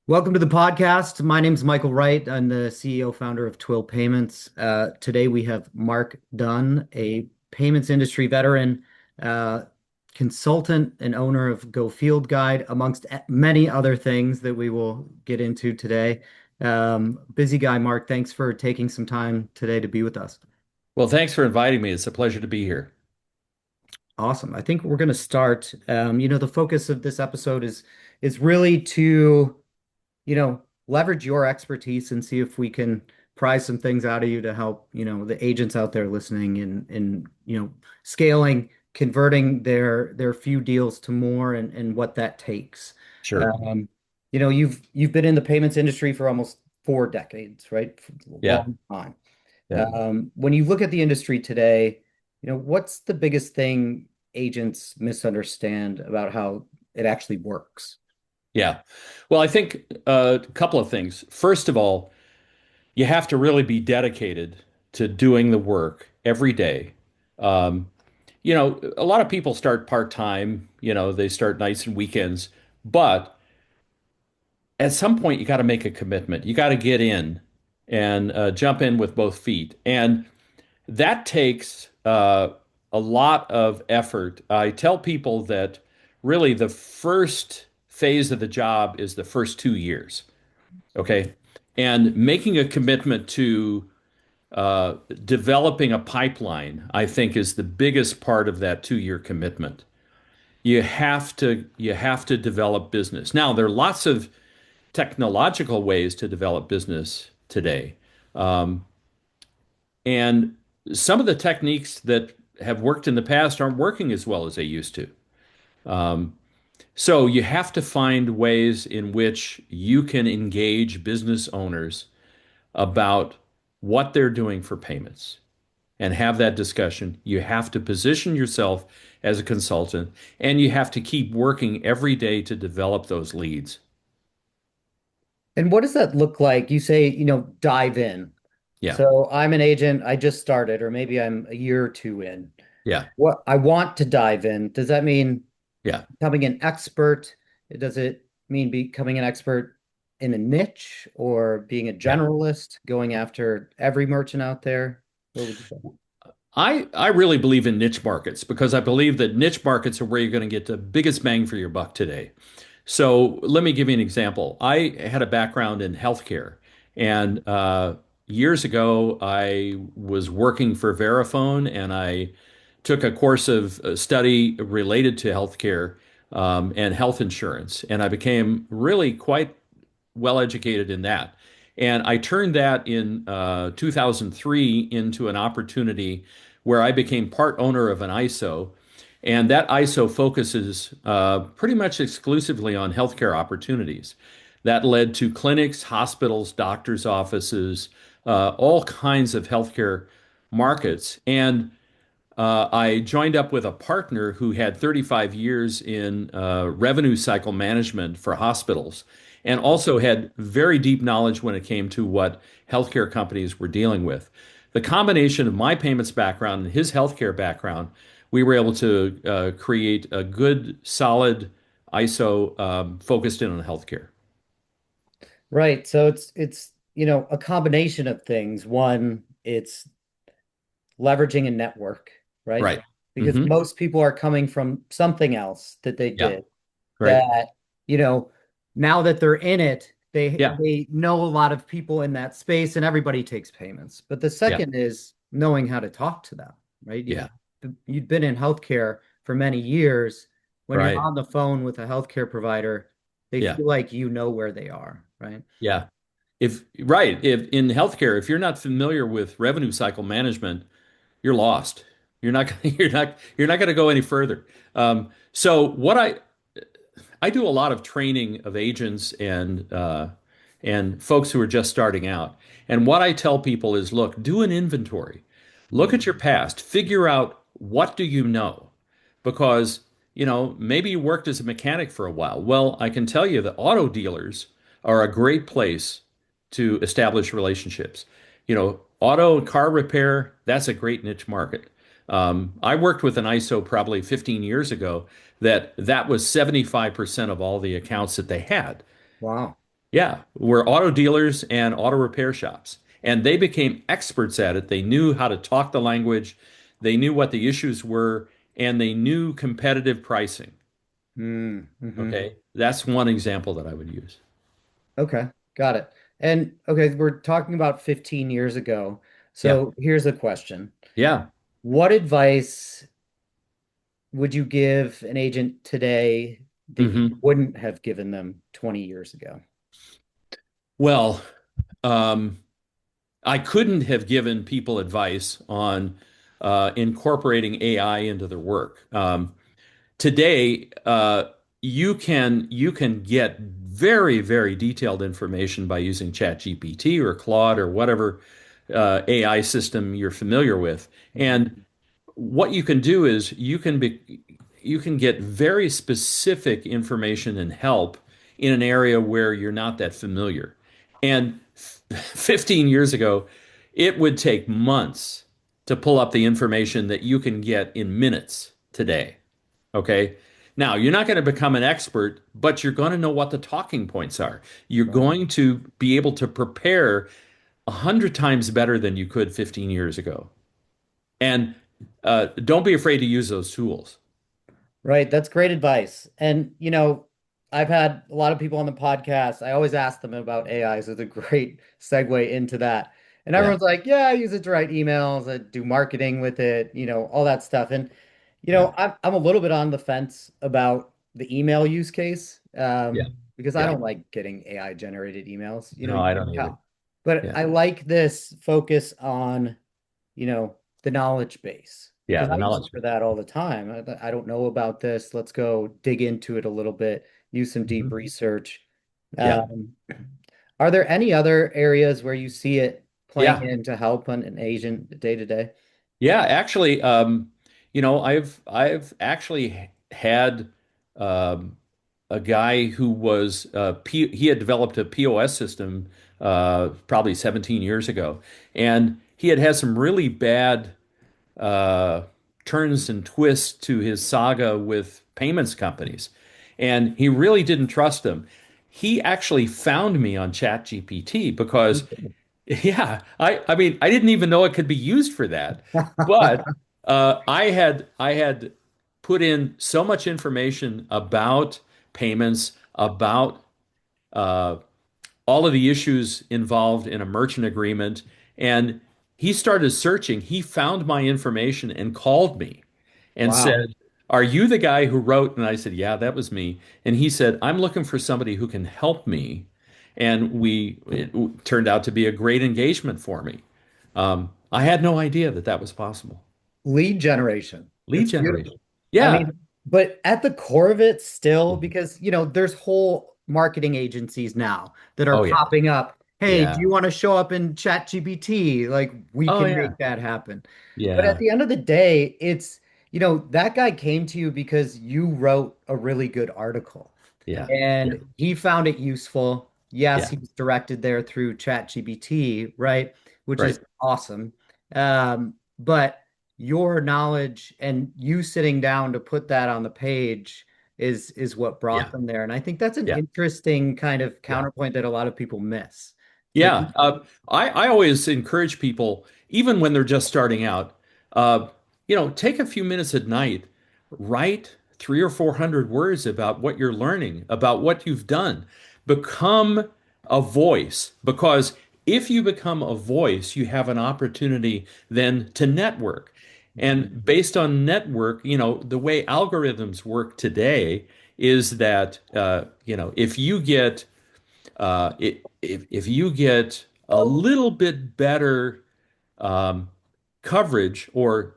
Welcome to the podcast. My name's Michael Wright. I'm the CEO founder of Twill Payments. Today we have Mark Dunn, a payments industry veteran, uh, consultant, and owner of Go Field Guide, amongst many other things that we will get into today. Busy guy, Mark. Thanks for taking some time today to be with us. Well, thanks for inviting me. It's a pleasure to be here. Awesome. I think we're going to start. The focus of this episode is really to leverage your expertise and see if we can pry some things out of you to help, the agents out there listening and scaling, converting their few deals to more and what that takes. Sure. Um, you've been in the payments industry for almost 4 decades, right? For a Yeah. long time. Yeah. When you look at the industry today, what's the biggest thing agents misunderstand about how it actually works? Yeah. Well, I think a couple of things. First of all, you have to really be dedicated to doing the work every day. Um, a lot of people start part-time, they start nights and weekends, but at some point you got to make a commitment. You got to get in and jump in with both feet. And that takes a lot of effort. I tell people that really the first phase of the job is the first 2 years. Okay. And making a commitment to developing a pipeline, I think, is the biggest part of that 2 year commitment. You have to develop business. Now, there are lots of technological ways to develop business today. Um, And some of the techniques that have worked in the past aren't working as well as they used to. Um, so you have to find ways in which you can engage business owners about what they're doing for payments and have that discussion. You have to position yourself as a consultant and you have to keep working every day to develop those leads. And what does that look like? You say, dive in. Yeah. So I'm an agent, I just started, or maybe I'm a year or two in. Yeah. What I want to dive in, does that mean Yeah. becoming an expert? Does it mean becoming an expert in a niche or being a Yeah. generalist, going after every merchant out there? What would you say? I really believe in niche markets because I believe that niche markets are where you're going to get the biggest bang for your buck today. So let me give you an example. I had a background in healthcare, and years ago I was working for Verifone, and I took a course of study related to healthcare and health insurance, and I became really quite well educated in that. And I turned that in 2003 into an opportunity where I became part owner of an ISO. And that ISO focuses pretty much exclusively on healthcare opportunities. That led to clinics, hospitals, doctors' offices, all kinds of healthcare markets. And I joined up with a partner who had 35 years in revenue cycle management for hospitals and also had very deep knowledge when it came to what healthcare companies were dealing with. The combination of my payments background and his healthcare background, we were able to create a good, solid ISO focused in on healthcare. Right. So it's a combination of things. One, it's leveraging a network, right? Right. Because Hmm. most people are coming from something else that they Yeah. did Right. that, you know, now that they're in it, they Yeah. they know a lot of people in that space and everybody takes payments. But the Yeah. second is knowing how to talk to them, right? Yeah. You've been in healthcare for many years. When you're Right. on the phone with a healthcare provider, they Yeah. feel like you know where they are, right? Yeah. If in healthcare, if you're not familiar with revenue cycle management, you're lost. You're not you're not going to go any further. So what I do a lot of training of agents and folks who are just starting out. And what I tell people is, look, do an inventory. Look at your past. Figure out what do you know, because maybe you worked as a mechanic for a while. Well, I can tell you that auto dealers are a great place to establish relationships. Auto and car repair, that's a great niche market. I worked with an ISO probably 15 years ago that was 75% of all the accounts that they had. Wow. Yeah, were auto dealers and auto repair shops. And they became experts at it. They knew how to talk the language, they knew what the issues were, and they knew competitive pricing. Mm-hmm. Okay. That's one example that I would use. Okay, got it. And okay, we're talking about 15 years ago. Yeah. So here's a question. Yeah. What advice would you give an agent today that you hmm wouldn't have given them 20 years ago? Well, um, I couldn't have given people advice on incorporating AI into their work. Today, you can get very, very detailed information by using ChatGPT or Claude or whatever AI system you're familiar with. And Mhm. what you can do is you can get very specific information and help in an area where you're not that familiar. And 15 years ago, it would take months to pull up the information that you can get in minutes today. Okay. Now, you're not going to become an expert, but you're going to know what the talking points are. You're Right. going to be able to prepare 100 times better than you could 15 years ago. And don't be afraid to use those tools. Right. That's great advice. And, I've had a lot of people on the podcast. I always ask them about AI, so it's a great segue into that. And Yeah. everyone's like, yeah, I use it to write emails, I do marketing with it, all that stuff. And, Yeah. I'm a little bit on the fence about the email use case, Yeah. because I Yeah. don't like getting AI generated emails. No, You I can don't either. tell. But Yeah. I like this focus on you know, the knowledge base. Yeah. Because The I use it knowledge. for that all the time. I don't know about this. Let's go dig into it a little bit, use some deep Mhm. research. Yeah. Um, are there any other areas where you see it playing Yeah. in to help an agent day to day? Yeah. Actually, I've actually had um, a guy who was he had developed a POS system probably 17 years ago, and he had some really bad uh, turns and twists to his saga with payments companies. And he really didn't trust them. He actually found me on ChatGPT because, yeah, I mean, I didn't even know it could be used for that. But I had put in so much information about payments, about uh, all of the issues involved in a merchant agreement. And he started searching. He found my information and called me and Wow. said, "Are you the guy who wrote?" And I said, "Yeah, that was me." And he said, "I'm looking for somebody who can help me." And it turned out to be a great engagement for me. I had no idea that that was possible. Lead generation. Lead It's beautiful. generation. I Yeah. mean, but at the core of it still, because there's whole marketing agencies now that are Oh, yeah. popping up. Hey, do Yeah. you want to show up in ChatGPT? Like we Oh, can yeah. make that happen. But at Yeah. the end of the day, that guy came to you because you wrote a really good article Yeah. Yeah. and he found it useful. Yes, Yeah. he was directed there through ChatGPT, right? Which is Right. awesome. But your knowledge and you sitting down to put that on the page is what brought Yeah. them there. And I think that's an Yeah. interesting kind of Yeah. counterpoint that a lot of people miss. Like, Yeah, I always encourage people, even when they're just starting out, uh, take a few minutes at night, write 300 or 400 words about what you're learning, about what you've done. Become a voice, because if you become a voice, you have an opportunity then to network. And Mhm. based on network, the way algorithms work today is that, if you get if you get a little bit better um, coverage or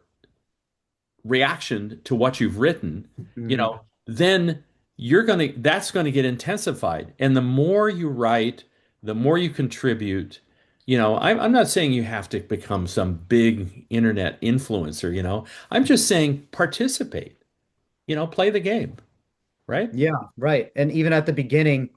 reaction to what you've written, Mhm. then that's going to get intensified. And the more you write, the more you contribute. I'm not saying you have to become some big internet influencer, I'm just saying participate, play the game, right? Yeah, right. And even at the beginning,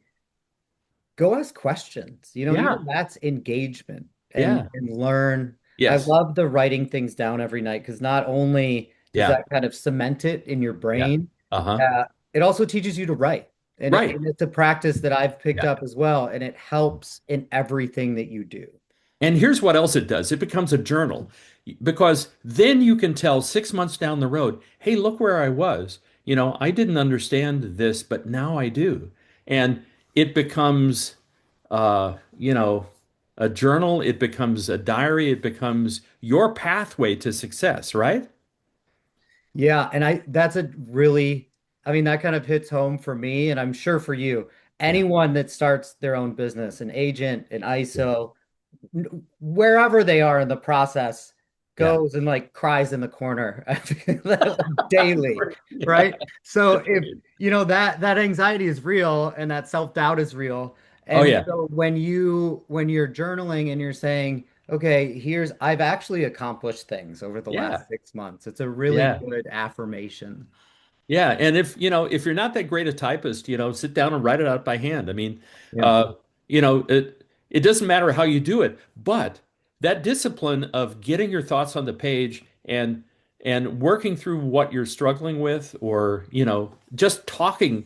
go ask questions. Yeah, Even that's engagement and yeah, learn. I yes, love the writing things down every night because not only does yeah, that kind of cement it in your yeah. brain, Uh-huh. it also teaches you to write. Right. And it's a practice that I've picked Yeah. up as well, and it helps in everything that you do. And here's what else it does. It becomes a journal because then you can tell 6 months down the road, hey, look where I was. I didn't understand this, but now I do. And it becomes, you know, a journal. It becomes a diary. It becomes your pathway to success, right? Yeah, and that's a really, I mean, that kind of hits home for me, and I'm sure for you. Yeah. Anyone that starts their own business, an agent, an Yeah. ISO, wherever they are in the process, Yeah. goes and like cries in the corner daily, Yeah. right? So That's if right. that anxiety is real and that self-doubt is real. Oh, And yeah. so when you're journaling and you're saying, okay, I've actually accomplished things over the Yeah. last 6 months. It's a really Yeah. good affirmation. Yeah, and if you're not that great a typist, sit down and write it out by hand. I mean, Yeah. uh, it doesn't matter how you do it, but that discipline of getting your thoughts on the page and working through what you're struggling with, or just talking,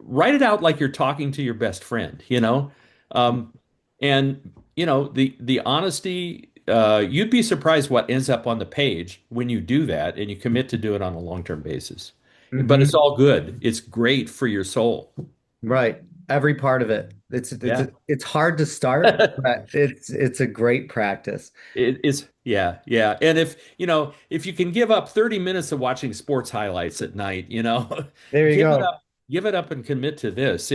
write it out like you're talking to your best friend. Um, and the honesty, you'd be surprised what ends up on the page when you do that and you commit to do it on a long-term basis. But it's Hmm. all good. It's great for your soul. Right. Every part of it. Yeah. It's hard to start, but it's a great practice. It is, yeah, yeah. And if you can give up 30 minutes of watching sports highlights at night, There you give it go. up, give it up and commit to this.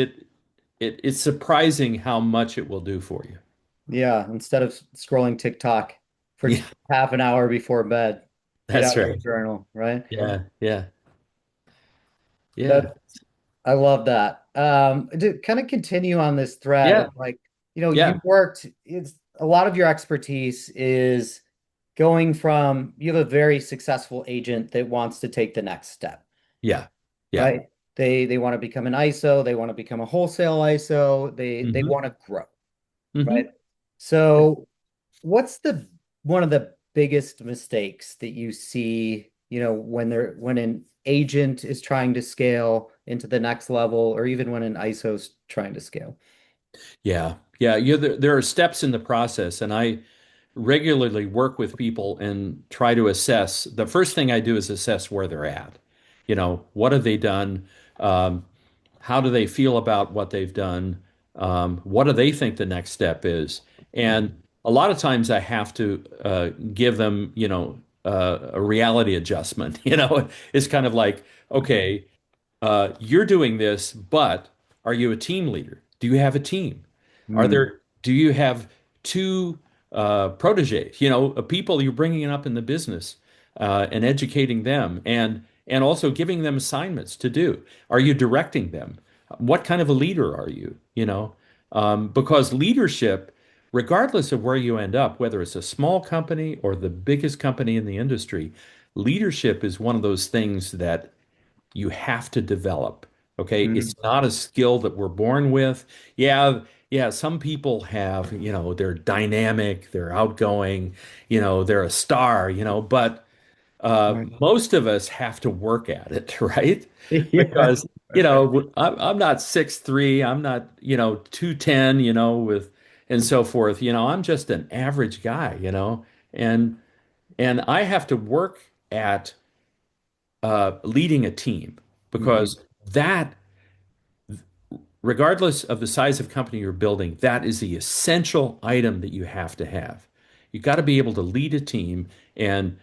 It's surprising how much it will do for you. Yeah, instead of scrolling TikTok for Yeah, half an hour before bed, get that's out your right. journal, right? Yeah, yeah, That yeah, I love that. To kind of continue on this thread yeah, of like, yeah, it's a lot of your expertise is going from you have a very successful agent that wants to take the next step, yeah, yeah. right? They want to become an ISO, they want to become a wholesale ISO, they Hmm. want to grow, right? Hmm. So what's the one of the biggest mistakes that you see, when an agent is trying to scale into the next level, or even when an ISO is trying to scale? Yeah, yeah. There are steps in the process, and I regularly work with people and try to assess. The first thing I do is assess where they're at. What have they done? Um, how do they feel about what they've done? What do they think the next step is? And a lot of times I have to give them, a reality adjustment. It's kind of like, okay, you're doing this, but are you a team leader? Do you have a team? Mm, Do you have two proteges, people you're bringing up in the business, and educating them and also giving them assignments to do? Are you directing them? What kind of a leader are you? Because leadership, regardless of where you end up, whether it's a small company or the biggest company in the industry, leadership is one of those things that you have to develop. Okay. mm, It's not a skill that we're born with. Yeah. Yeah. Some people have, they're dynamic, they're outgoing, they're a star, but right. most of us have to work at it, right? Yeah. Because, I'm not 6'3", I'm not, 210, and so forth. I'm just an average guy, and, and I have to work at leading a team Mhm. because that, regardless of the size of company you're building, that is the essential item that you have to have. You got to be able to lead a team and,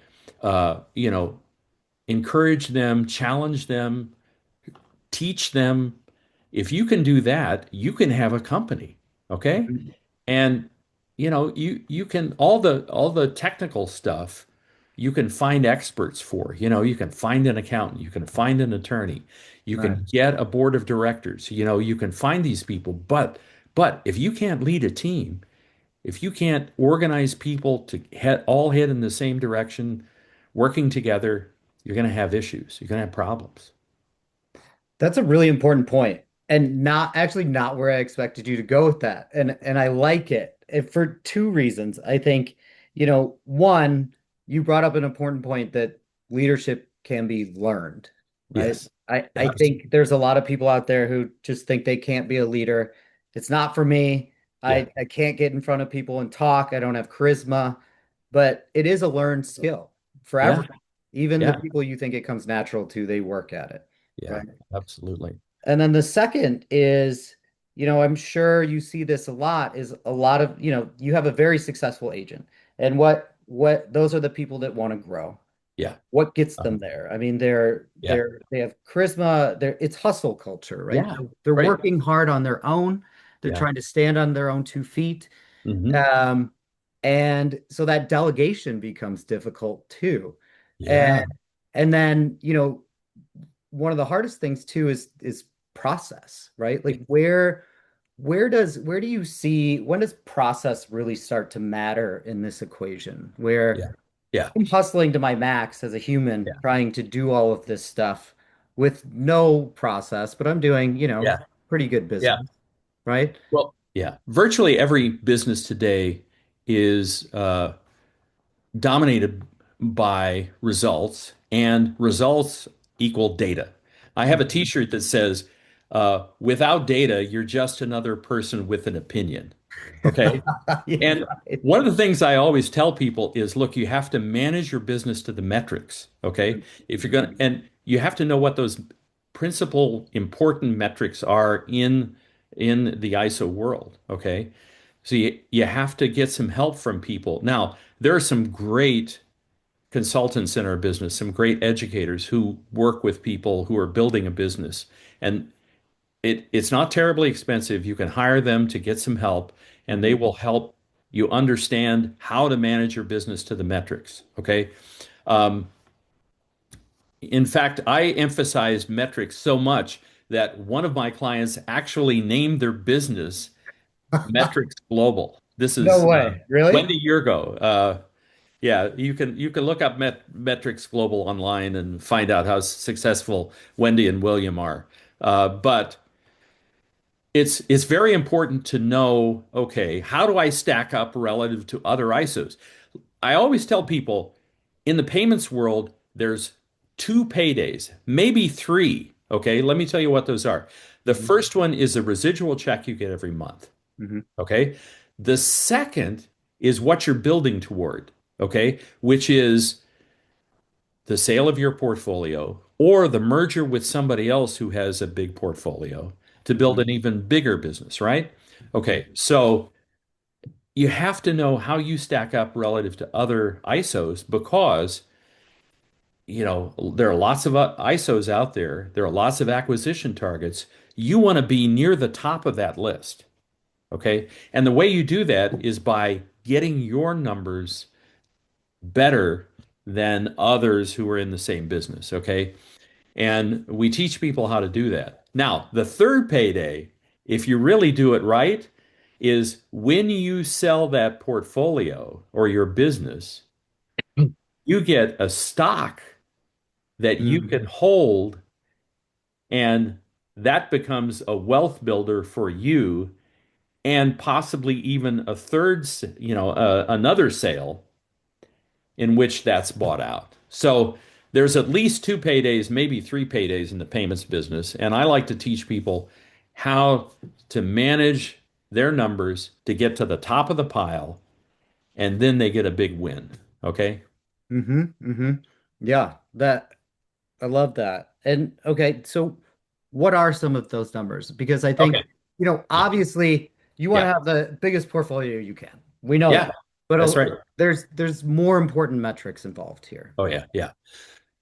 encourage them, challenge them, teach them. If you can do that, you can have a company. Okay. Mhm. And you can all the technical stuff you can find experts for. You can find an accountant, you can find an attorney, you Right. can get a board of directors. You can find these people, but if you can't lead a team, if you can't organize people to all head in the same direction, working together, you're going to have issues. You're going to have problems. That's a really important point, and not where I expected you to go with that. And I like it, for two reasons. I think, one, you brought up an important point that leadership can be learned, right? Yes. I Yeah. think there's a lot of people out there who just think they can't be a leader. It's not for me. Yeah. I can't get in front of people and talk. I don't have charisma, but it is a learned skill for Yeah. everyone. Even the Yeah. people you think it comes natural to, they work at it, Yeah. right? Absolutely. And then the second is, I'm sure you see this a lot, is a lot of, you have a very successful agent. And what those are the people that want to grow. Yeah. What gets them Uh-huh. there? I mean, Yeah. they have charisma, it's hustle culture, right? Yeah. They're Right. working hard on their own. They're Yeah. trying to stand on their own 2 feet. Hmm. Um, and so that delegation becomes difficult too. And Yeah. and then, one of the hardest things too is process, right? Like where do you see when does process really start to matter in this equation? Where Yeah. Yeah. I'm hustling to my max as a human, Yeah. trying to do all of this stuff with no process, but I'm doing, Yeah. pretty good Yeah. business, right? Well, yeah. Virtually every business today is dominated by results, and results equal data. I have a t-shirt that says, without data, you're just another person with an opinion. Okay. Yeah, And right. one of the things I always tell people is, look, you have to manage your business to the metrics. Okay. If you're going to, and you have to know what those principal important metrics are in the ISO world. Okay. So you have to get some help from people. Now, there are some great consultants in our business, some great educators who work with people who are building a business. And it's not terribly expensive. You can hire them to get some help, and they Mhm. will help you understand how to manage your business to the metrics. Okay. Um, in fact, I emphasized metrics so much that one of my clients actually named their business Metrics Global. This No is way. Really? Wendy Yurgo. Yeah, you can look up Metrics Global online and find out how successful Wendy and William are. But it's very important to know, okay, how do I stack up relative to other ISOs? I always tell people in the payments world, there's two paydays, maybe three. Okay, let me tell you what those are. The Mhm. first one is a residual check you get every month. Mhm. Okay. The second is what you're building toward. Okay. Which is the sale of your portfolio or the merger with somebody else who has a big portfolio to build Mhm. an even bigger business, right? Mhm. Okay. So you have to know how you stack up relative to other ISOs because, there are lots of ISOs out there. There are lots of acquisition targets. You want to be near the top of that list. Okay. And the way you do that is by getting your numbers better than others who are in the same business. Okay. And we teach people how to do that. Now, the third payday, if you really do it right, is when you sell that portfolio or your business, you get a stock that you Mhm. can hold, and that becomes a wealth builder for you and possibly even a third, another sale in which that's bought out. So there's at least two paydays, maybe three paydays in the payments business. And I like to teach people how to manage their numbers to get to the top of the pile, and then they get a big win. Okay. Mhm. Mhm. Yeah, that I love that. And okay, so what are some of those numbers? Because I think, Okay. Yeah. obviously you want to Yeah. have the biggest portfolio you can. We know Yeah. that. But That's right. there's more important metrics involved here. Oh, yeah. Yeah.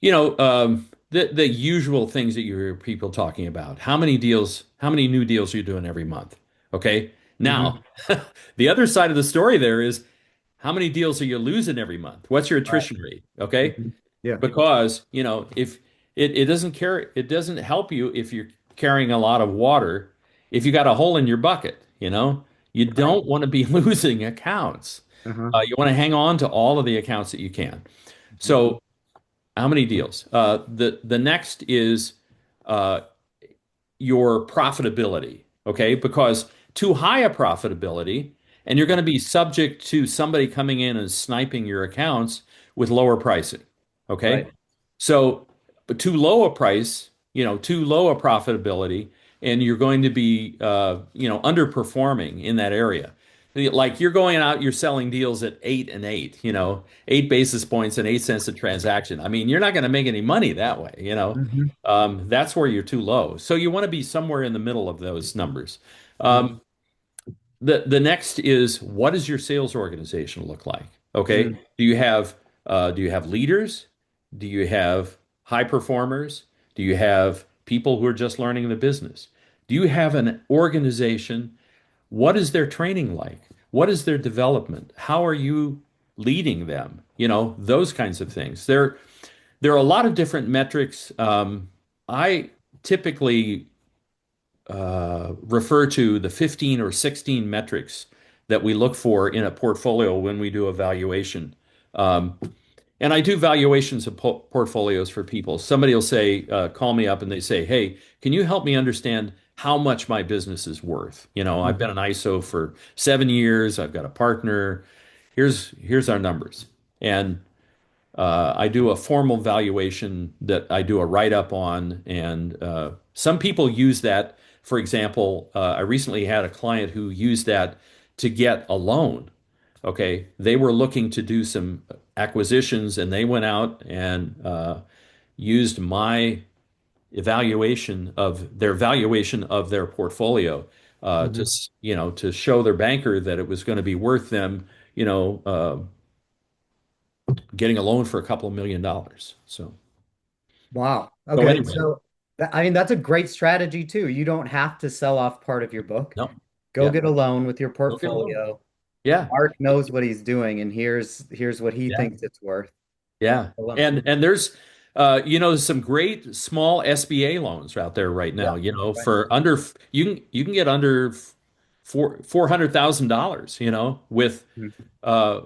The usual things that you hear people talking about. How many new deals are you doing every month? Okay. Now, Hmm. the other side of the story there is how many deals are you losing every month? What's your Right. attrition rate? Okay. Hmm. Yeah. Because, if it doesn't care, it doesn't help you if you're carrying a lot of water, if you got a hole in your bucket, you Right. don't want to be losing accounts. Uh-huh. You want to hang on to all of the accounts that you can. Hmm. So how many deals? The next is uh, your profitability, okay? Because too high a profitability, and you're going to be subject to somebody coming in and sniping your accounts with lower pricing, okay? Right. So, but too low a price, too low a profitability, and you're going to be, underperforming in that area. Like you're going out, you're selling deals at 8 and 8, 8 basis points and 8 cents a transaction. I mean, you're not going to make any money that way. Hmm. That's where you're too low. So you want to be somewhere in the middle of those numbers. Hmm. Um, the next is, what does your sales organization look like? Okay. Hmm. Do you have leaders? Do you have high performers? Do you have people who are just learning the business? Do you have an organization? What is their training like? What is their development? How are you leading them? Those kinds of things. There are a lot of different metrics. I typically refer to the 15 or 16 metrics that we look for in a portfolio when we do a valuation. Um, and I do valuations of portfolios for people. Somebody will say, call me up and they say, hey, can you help me understand how much my business is worth? I've been Hmm. an ISO for 7 years. I've got a partner. Here's our numbers. And I do a formal valuation that I do a write-up on, and some people use that. For example, I recently had a client who used that to get a loan. Okay, they were looking to do some acquisitions, and they went out and used my valuation of their portfolio to Hmm. to show their banker that it was going to be worth them, getting a loan for a couple of $1 million. Wow. So Okay. anyway, So I mean, that's a great strategy too. You don't have to sell off part of your book. no, Go yeah, get a loan with your go get a loan. portfolio. Yeah, Mark knows what he's doing, and here's what he yeah, thinks it's worth. yeah. A loan. And there's some great small SBA loans out there right now. Yep. Right. For under you can get under $400,000. Mhm. Uh,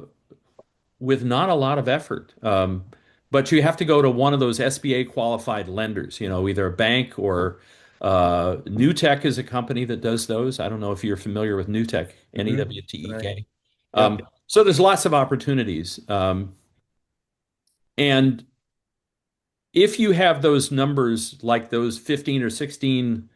with not a lot of effort. But you have to go to one of those SBA qualified lenders. Either a bank or Newtek is a company that does those. I don't know if you're familiar with Newtek, Mhm. Right. Newtek. Yep. So there's lots of opportunities. And if you have those numbers, like those 15 or 16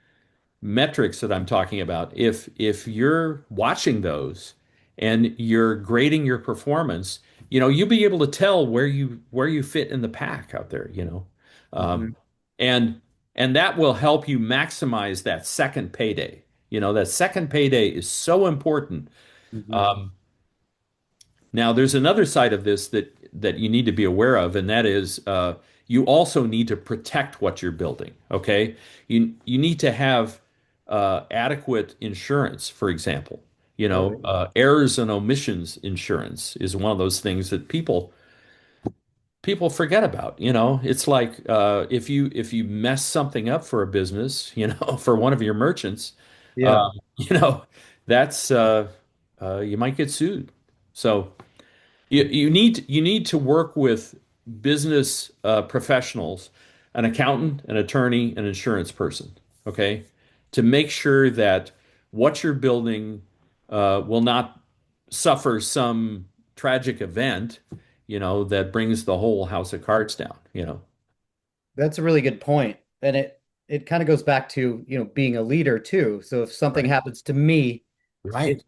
metrics that I'm talking about, if you're watching those and you're grading your performance, you'll be able to tell where you fit in the pack out there. Hmm. Um, and and that will help you maximize that second payday. That second payday is so important. Hmm. Um, Now, there's another side of this that you need to be aware of, and that is you also need to protect what you're building. Okay, you need to have adequate insurance, for example. Oh, yeah. Errors and omissions insurance is one of those things that people forget about. It's like if you mess something up for a business, for one of your merchants, Yeah. um, that's you might get sued. So. You need to work with business professionals, an accountant, an attorney, an insurance person, okay, to make sure that what you're building will not suffer some tragic event, that brings the whole house of cards down. That's a really good point. And it kind of goes back to, being a leader too. So if something Right. happens to me, Right.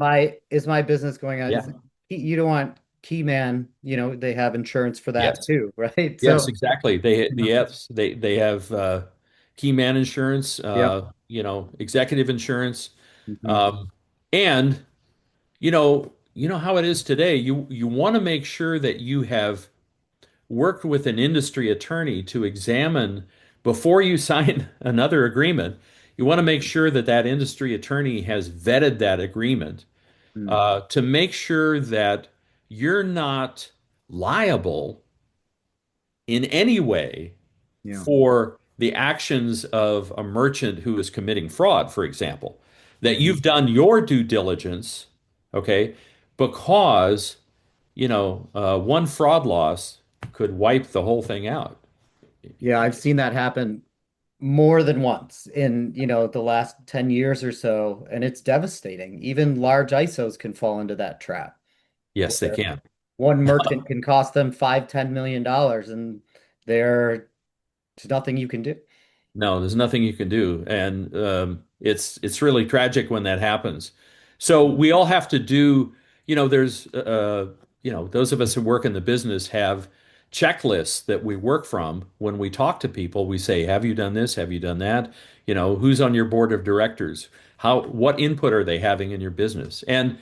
is my business going on? Yeah. You don't want key man, they have insurance for that Yes. too, right? Yes, So, exactly. Yes, they have key man insurance, yep. executive insurance. Hmm. Um, and you know how it is today. You want to make sure that you have worked with an industry attorney to examine before you sign another agreement. You want to make sure that that industry attorney has vetted that agreement to make sure that you're not liable in any way Yeah. for the actions of a merchant who is committing fraud, for example, that Hmm. you've done your due diligence, okay, because, one fraud loss could wipe the whole thing out. Yeah, I've seen that happen more than once in, the last 10 years or so, and it's devastating. Even large ISOs can fall into that trap Yes, they where can. one merchant can cost them $5, $10 million, and there's nothing you can do. No, there's nothing you can do, and it's really tragic when that happens. So we all have to do, there's those of us who work in the business have checklists that we work from when we talk to people. We say, "Have you done this? Have you done that? Who's on your board of directors? What input are they having in your business?" And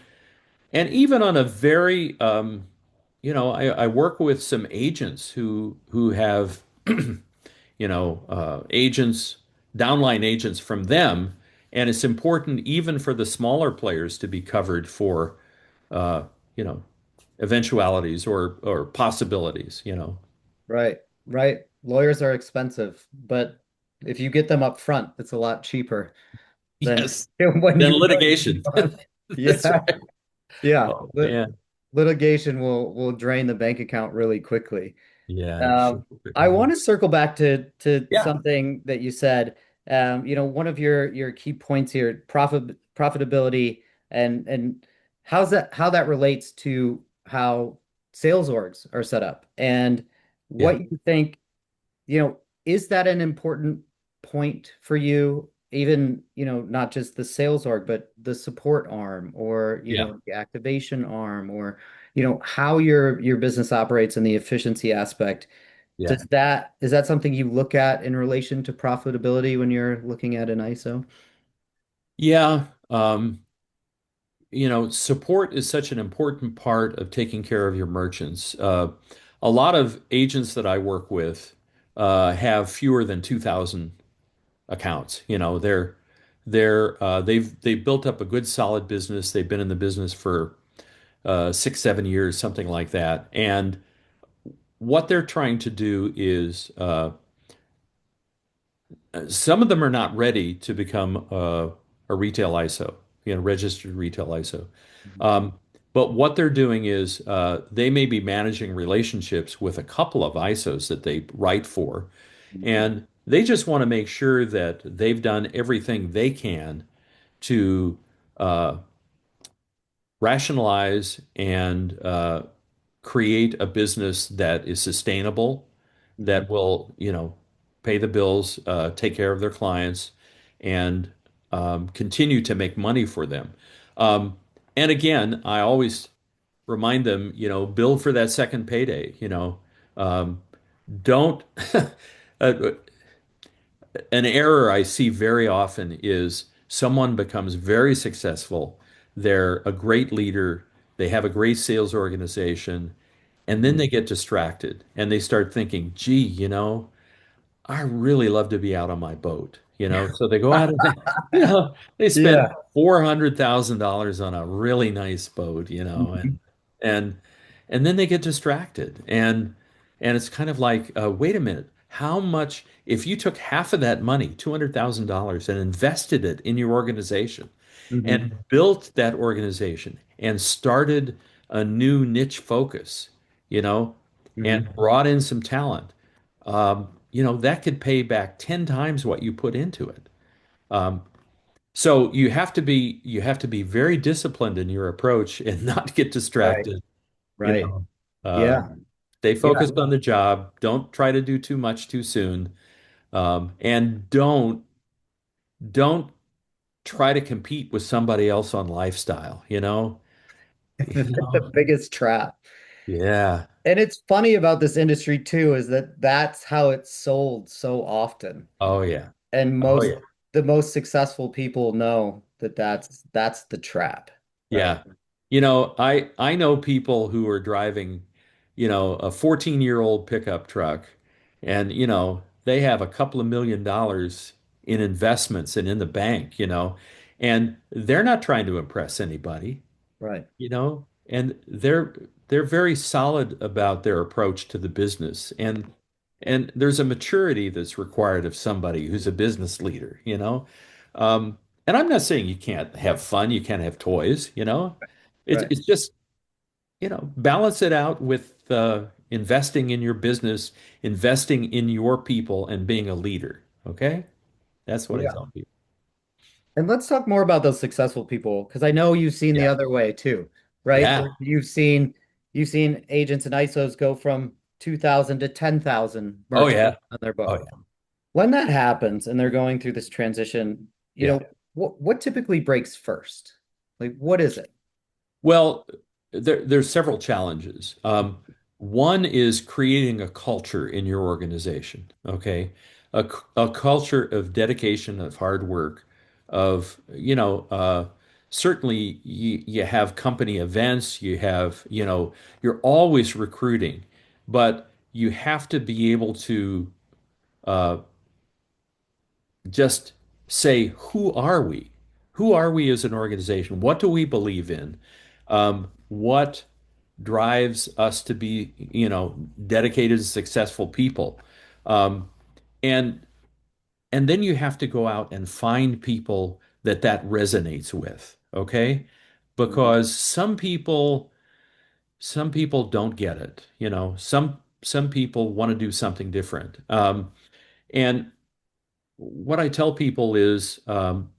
even on a very, I work with some agents who have agents, downline agents from them. And it's important even for the smaller players to be covered for, uh, you know, eventualities or possibilities. Right, right. Lawyers are expensive, but if you get them up front, it's a lot cheaper than Yes. when Then you litigation. move on. That's Yeah, right. yeah. Oh man. Litigation will drain the bank account really quickly. Yeah, sure. Um, I want to circle back to Yeah, something that you said. One of your key points here, profitability, and how that relates to how sales orgs are set up, and yeah, what you think, is that an important point for you? Even, not just the sales org, but the support arm, or, yeah, the activation arm, or, how your business operates and the efficiency aspect. yeah. Is that something you look at in relation to profitability when you're looking at an ISO? Yeah. Support is such an important part of taking care of your merchants. A lot of agents that I work with have fewer than 2,000 accounts. They've built up a good solid business. They've been in the business for 6, 7 years, something like that. And what they're trying to do is some of them are not ready to become a retail ISO, registered retail ISO. Mhm. Um, but what they're doing is they may be managing relationships with a couple of ISOs that they write for, and they just want to make sure that they've done everything they can to uh, rationalize and create a business that is sustainable, Mhm. that will, pay the bills, take care of their clients, and continue to make money for them. Um, and again, I always remind them, build for that second payday. Don't. uh, an error I see very often is someone becomes very successful. They're a great leader. They have a great sales organization. And then Mhm. they get distracted and they start thinking, gee, I really love to be out on my boat, So they go out and they spend Yeah. $400,000 on a really nice boat, Mhm. and and then they get distracted and it's kind of like, wait a minute, how much if you took half of that money, $200,000, and invested it in your organization Mhm. and built that organization and started a new niche focus, you know, and Mhm. brought in some talent, that could pay back 10 times what you put into it. Um, so you have to be very disciplined in your approach and not get Right. distracted, you Right. know. Uh, Yeah. Stay Yeah. focused on the job. Don't try to do too much too soon. And don't try to compete with somebody else on lifestyle. You The know? biggest trap. Yeah. And it's funny about this industry too, is that that's how it's sold so often. Oh yeah. And Oh yeah. the most successful people know that that's the trap, right? Yeah. I know people who are driving, a 14-year-old pickup truck and, they have a couple of $1 million in investments and in the bank, and they're not trying to impress anybody, Right. and they're very solid about their approach to the business. And there's a maturity that's required of somebody who's a business leader. Um, and I'm not saying you can't have fun, you can't have toys. It's Right. it's just, balance it out with investing in your business, investing in your people, and being a leader. Okay? That's what I Yeah. tell people. And let's talk more about those successful people, because I know you've seen the Yeah. other way too, right? Yeah. Where you've seen agents and ISOs go from 2,000 to 10,000 Oh merchants yeah. on their Oh book. yeah. When that happens and they're going through this transition, Yeah. what typically breaks first? Like, what is it? Well, there's several challenges. One is creating a culture in your organization, okay? A culture of dedication, of hard work, of, certainly you have company events, you have, you're always recruiting, but you have to be able to uh, just say, who are we? Who are we as an organization? What do we believe in? What drives us to be, dedicated, successful people? Um, and and then you have to go out and find people that resonates with, okay? Mhm. Because some people don't get it, some people want to do something different. And what I tell people is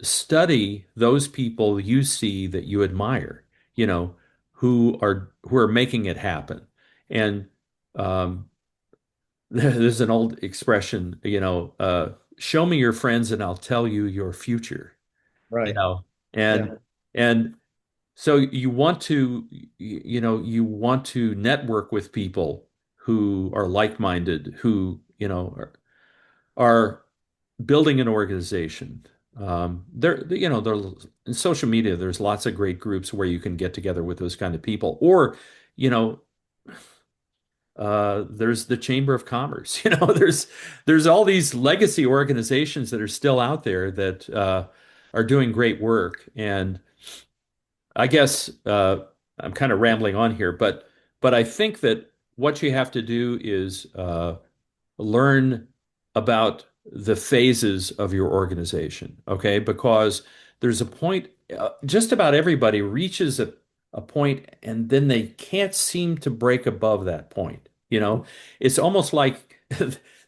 study those people you see that you admire, you know, who are making it happen. And um, there's an old expression, show me your friends and I'll tell you your future, you Right. know. Yeah. And so you want to network with people who are like-minded, who, are building an organization. There in social media, there's lots of great groups where you can get together with those kind of people. Or, you know, there's the Chamber of Commerce. There's all these legacy organizations that are still out there that are doing great work. And I guess I'm kind of rambling on here, but I think that what you have to do is learn about the phases of your organization, okay? Because there's a point, just about everybody reaches a point and then they can't seem to break above that point, It's almost like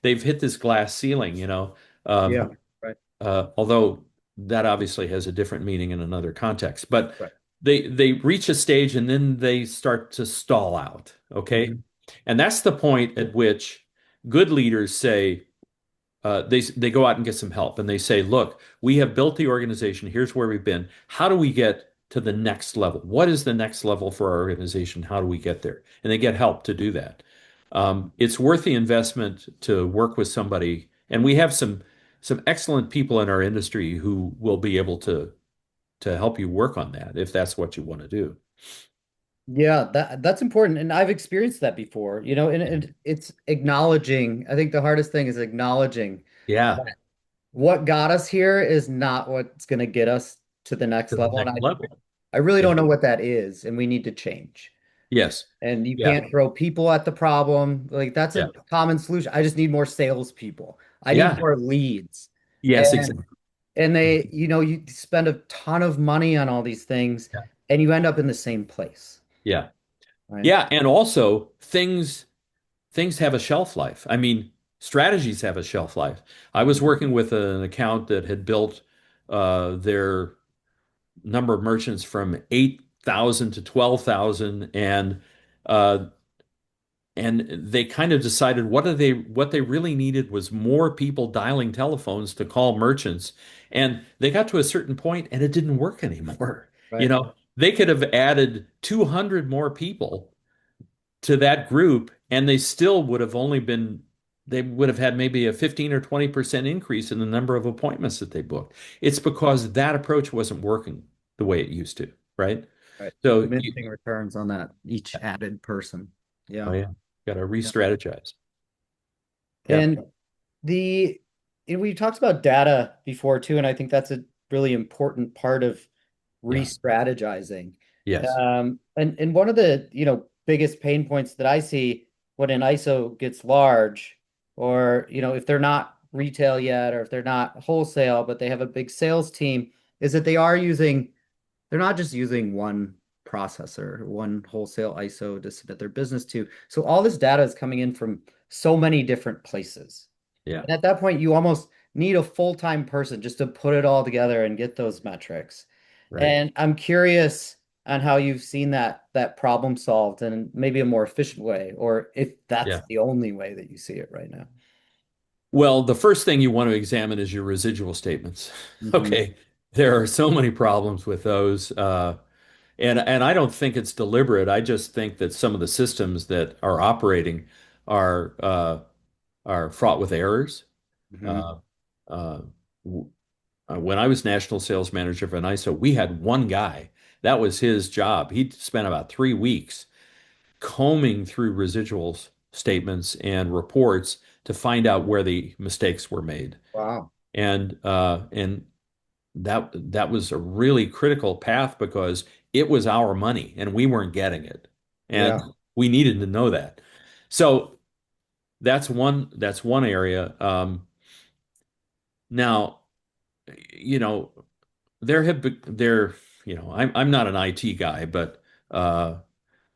they've hit this glass ceiling, Yeah. Um, Right. although that obviously has a different meaning in another context. But Right. they reach a stage and then they start to stall out, okay? Mhm. And that's the point at which good leaders say, they go out and get some help and they say, look, we have built the organization. Here's where we've been. How do we get to the next level? What is the next level for our organization? How do we get there? And they get help to do that. It's worth the investment to work with somebody. And we have some excellent people in our industry who will be able to help you work on that if that's what you want to do. Yeah, that's important. And I've experienced that before, and it's acknowledging. I think the hardest thing is acknowledging Yeah, that what got us here is not what's going to get us to the to next the level. And next level. I really Yeah. don't know what that is, and we need to change. Yes. And you Yeah. can't throw people at the problem. Like that's Yeah. a common solution. I just need more salespeople. I need Yeah. more leads. Yes, And exactly. and you spend a ton of money on all these things Yeah. and you end up in the same place. Yeah. Right. Yeah, and also things have a shelf life. I mean, strategies have a shelf life. I was working with an account that had built their number of merchants from 8,000 to 12,000, uh, and they kind of decided what they really needed was more people dialing telephones to call merchants. And they got to a certain point and it didn't work anymore. Right. They could have added 200 more people to that group, and they would have had maybe a 15 or 20% increase in the number of appointments that they booked. It's because that approach wasn't working the way it used to, right? Right. So Diminishing returns on that each added person. oh Yeah. yeah, got to Yeah. re-strategize. Yeah, And the we talked about data before too, and I think that's a really important part of yeah, re-strategizing. yes, And one of the, biggest pain points that I see when an ISO gets large, or, if they're not retail yet, or if they're not wholesale, but they have a big sales team, is that they're not just using one processor, one wholesale ISO to submit their business to. So all this data is coming in from so many different places. yeah, And at that point, you almost need a full-time person just to put it all together and get those metrics. right, And I'm curious on how you've seen that problem solved in maybe a more efficient way, or if that's yeah. the only way that you see it right now. Well, the first thing you want to examine is your residual statements. Hmm. Okay. There are so many problems with those. And I don't think it's deliberate. I just think that some of the systems that are operating are are fraught with errors. Hmm. Uh, uh, when I was national sales manager for NISO, we had one guy. That was his job. He spent about 3 weeks combing through residuals statements and reports to find out where the mistakes were made. Wow. And that was a really critical path because it was our money and we weren't getting it. And Yeah. we needed to know that. So that's one area. Now, you know, there have been there, I'm not an IT guy, but uh,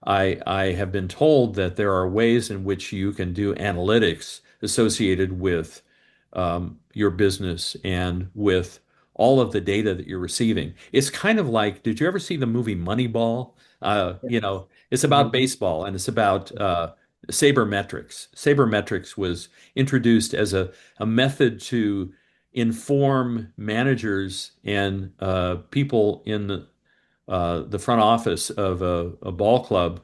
I have been told that there are ways in which you can do analytics associated with your business and with all of the data that you're receiving. It's kind of like, did you ever see the movie Moneyball? It's about Hmm. baseball and it's about sabermetrics. Sabermetrics was introduced as a method to inform managers and people in the front office of a ball club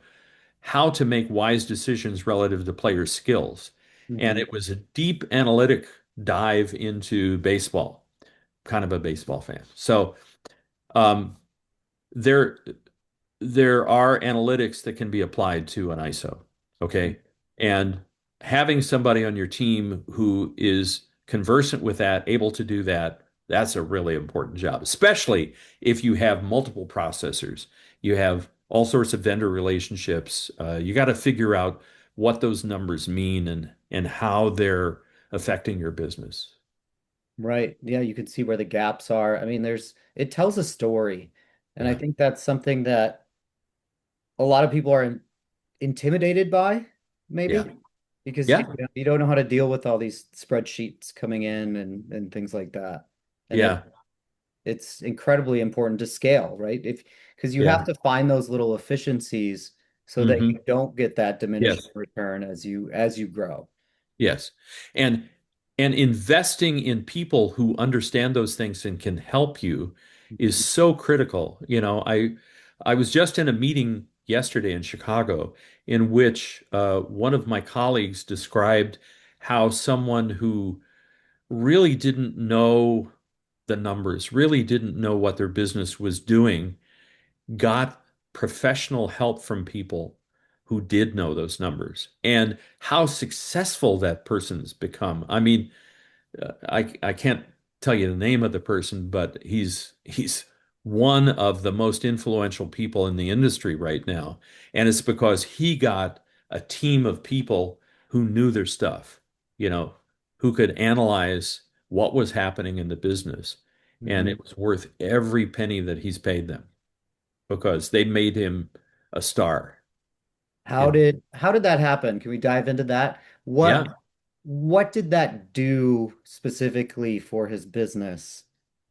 how to make wise decisions relative to players' skills. And Hmm. it was a deep analytic dive into baseball, kind of a baseball fan. So um, there there are analytics that can be applied to an ISO. Okay. And having somebody on your team who is conversant with that, able to do that, that's a really important job, especially if you have multiple processors. You have all sorts of vendor relationships. You got to figure out what those numbers mean and how they're affecting your business. Right. Yeah, you can see where the gaps are. I mean, it tells a story. And I Yeah. think that's something that a lot of people are intimidated by, Yeah. maybe, because Yeah. you don't know how to deal with all these spreadsheets coming in and things like that. And Yeah. it's incredibly important to scale, right? If because you Yeah. have to find those little efficiencies so that Hmm. you don't get that diminishing Yes. return as you grow. Yes. And and investing in people who understand those things and can help you is Mhm. so critical. I was just in a meeting yesterday in Chicago in which one of my colleagues described how someone who really didn't know the numbers, really didn't know what their business was doing, got professional help from people who did know those numbers and how successful that person's become. I mean, I can't tell you the name of the person, but he's one of the most influential people in the industry right now. And it's because he got a team of people who knew their stuff, you know, who could analyze what was happening in the business. And Mhm. it was worth every penny that he's paid them because they made him a star. How And did how did that happen? Can we dive into that? yeah, What did that do specifically for his business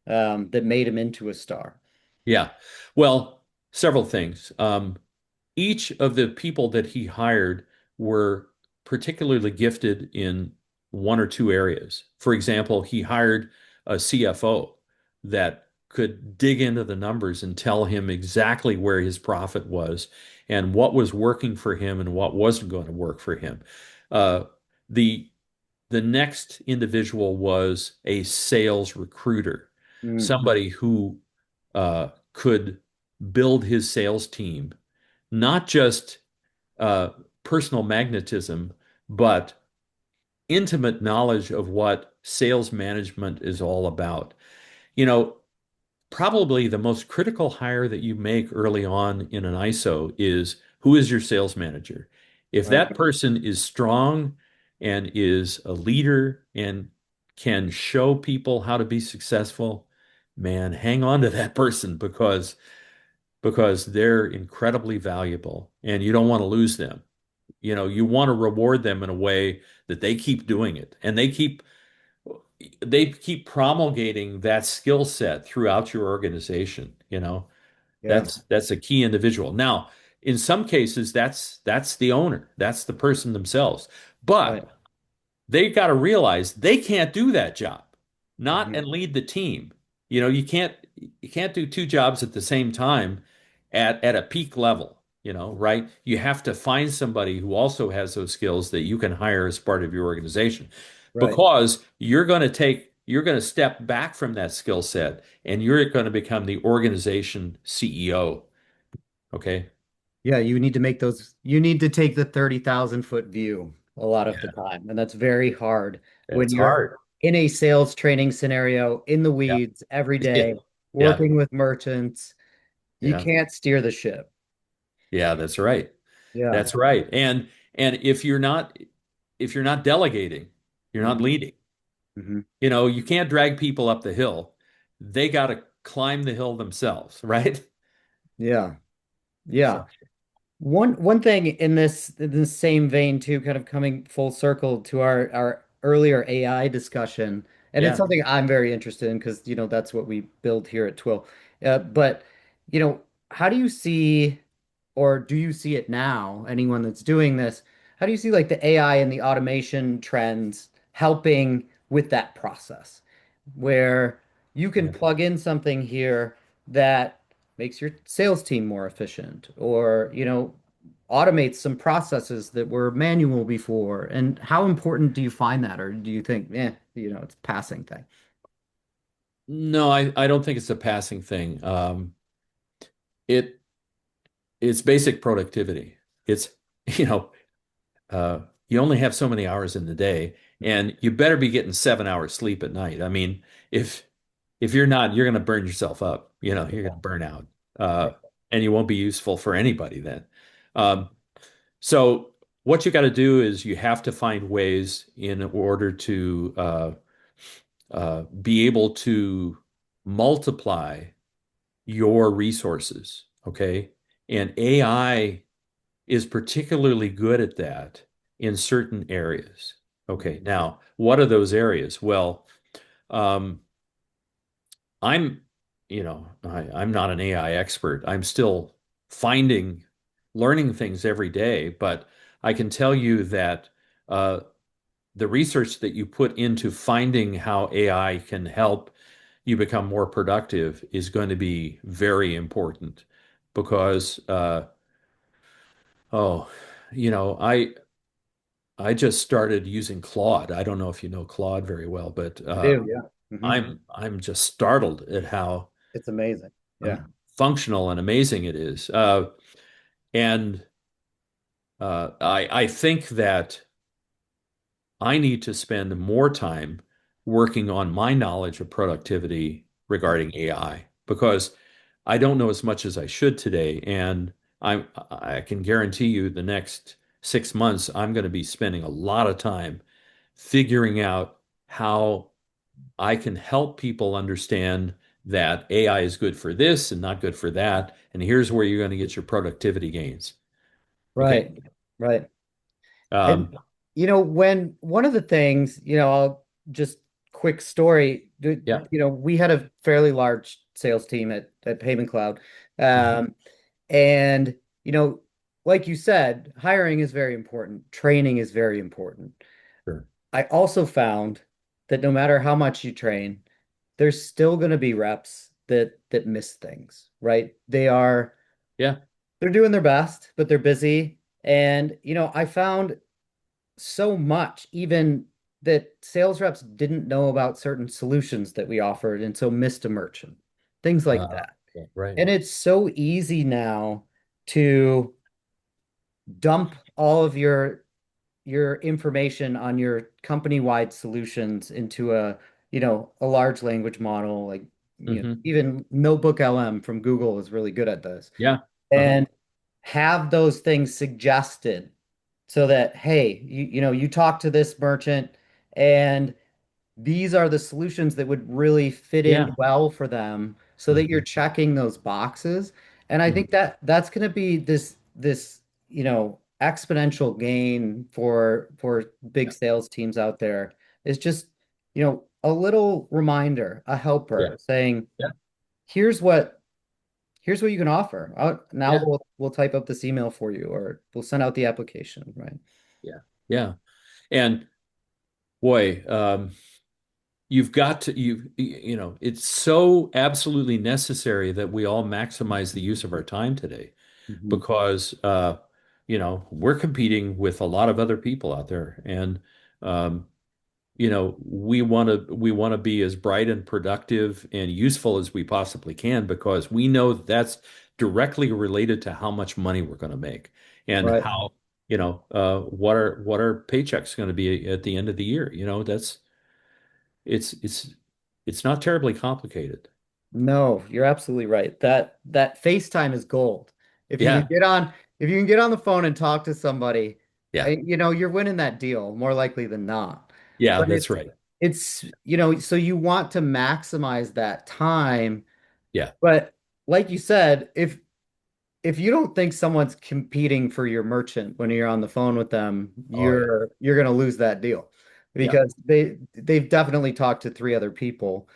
that made him into a star? yeah. Well, several things. Each of the people that he hired were particularly gifted in one or two areas. For example, he hired a CFO that could dig into the numbers and tell him exactly where his profit was and what was working for him and what wasn't going to work for him. Uh, the the next individual was a sales recruiter, Mm. somebody who could build his sales team, not just uh, personal magnetism, but intimate knowledge of what sales management is all about. You know, probably the most critical hire that you make early on in an ISO is who is your sales manager? If Right. that person is strong and is a leader and can show people how to be successful, man, hang on to that person because they're incredibly valuable and you don't want to lose them. You want to reward them in a way that they keep doing it and they keep promulgating that skill set throughout your organization. Yeah. That's a key individual. Now, in some cases, that's the owner, that's the person themselves. But Right. they got to realize they can't do that job, not Mhm. and lead the team. You can't do two jobs at the same time at a peak level, right? You have to find somebody who also has those skills that you can hire as part of your organization Right. because you're going to step back from that skill set and you're going to become the organization CEO. Okay? Yeah, you need to take the 30,000 foot view a lot of the Yeah, time. And that's very hard when that's you're hard. in a sales training scenario in the Yeah. weeds every day, Yeah. working with merchants. You Yeah. can't steer the ship. Yeah, that's right. Yeah. That's right. And if you're not delegating, you're not Mhm. leading. Mhm. You can't drag people up the hill. They got to climb the hill themselves, right? Yeah. So, Yeah. One thing in this same vein too, kind of coming full circle to our earlier AI discussion, and it's yeah. something I'm very interested in because that's what we build here at Twill. But how do you see, or do you see it now? Anyone that's doing this, how do you see like the AI and the automation trends helping with that process, where you can Yeah. plug in something here that makes your sales team more efficient, or automates some processes that were manual before? And how important do you find that, or do you think, it's a passing thing? No, I don't think it's a passing thing. It it's basic productivity. It's, you know, uh, you only have so many hours in the day, and you better be getting 7 hours sleep at night. I mean, if if you're not, you're going to burn yourself up. You're going to burn out, uh, and you won't be useful for anybody then. Um, so what you got to do is you have to find ways in order to be able to multiply your resources. Okay, and AI is particularly good at that in certain areas. Okay, now what are those areas? Well, um, I'm, I'm not an AI expert. I'm still finding, learning things every day, but I can tell you that uh, the research that you put into finding how AI can help you become more productive is going to be very important because, oh, you know, I I just started using Claude. I don't know if you know Claude very well, but I do, yeah. I'm just startled at how It's amazing. Yeah. functional and amazing it is. And I think that I need to spend more time working on my knowledge of productivity regarding AI because I don't know as much as I should today. And I can guarantee you the next 6 months, I'm going to be spending a lot of time figuring out how I can help people understand that AI is good for this and not good for that. And here's where you're going to get your productivity gains. Okay. Right. Right. And Um, when one of the things, I'll just quick story, yeah. we had a fairly large sales team at Payment Cloud. Mhm. Um, and, you know, like you said, hiring is very important. Training is very important. Sure. I also found that no matter how much you train, there's still going to be reps that miss things, right? Yeah. They're doing their best, but they're busy. And, I found so much, even that sales reps didn't know about certain solutions that we offered and so missed a merchant, things like that. Yeah, right. And it's so easy now to dump all of your information on your company-wide solutions into a large language model, like Hmm. even Notebook LM from Google is really good at this. Yeah. Uh-huh. And have those things suggested so that, hey, you talk to this merchant and these are the solutions that would really fit in Yeah. well for them so that you're Hmm. checking those boxes. And I Hmm. think that that's going to be this exponential gain for big Yeah. sales teams out there, is just a little reminder, a Yeah. helper saying, Yeah. here's what here's what you can offer. Now Yeah. we'll type up this email for you, or we'll send out the application, right? Yeah. Yeah. And Boy, you've got to you know, it's so absolutely necessary that we all maximize the use of our time today Mhm. because we're competing with a lot of other people out there and um, we want to be as bright and productive and useful as we possibly can because we know that that's directly related to how much money we're going to make and Right. how what our paycheck's going to be at the end of the year. That's it's not terribly complicated. No, you're absolutely right. That FaceTime is gold. If you can Yeah, get on, if you can get on the phone and talk to somebody, yeah, you're winning that deal more likely than not. yeah, But that's right. so you want to maximize that time. Yeah. But like you said, if you don't think someone's competing for your merchant when you're on the phone with them, Oh yeah. you're going to lose that deal Yeah. because they've definitely talked to three other people.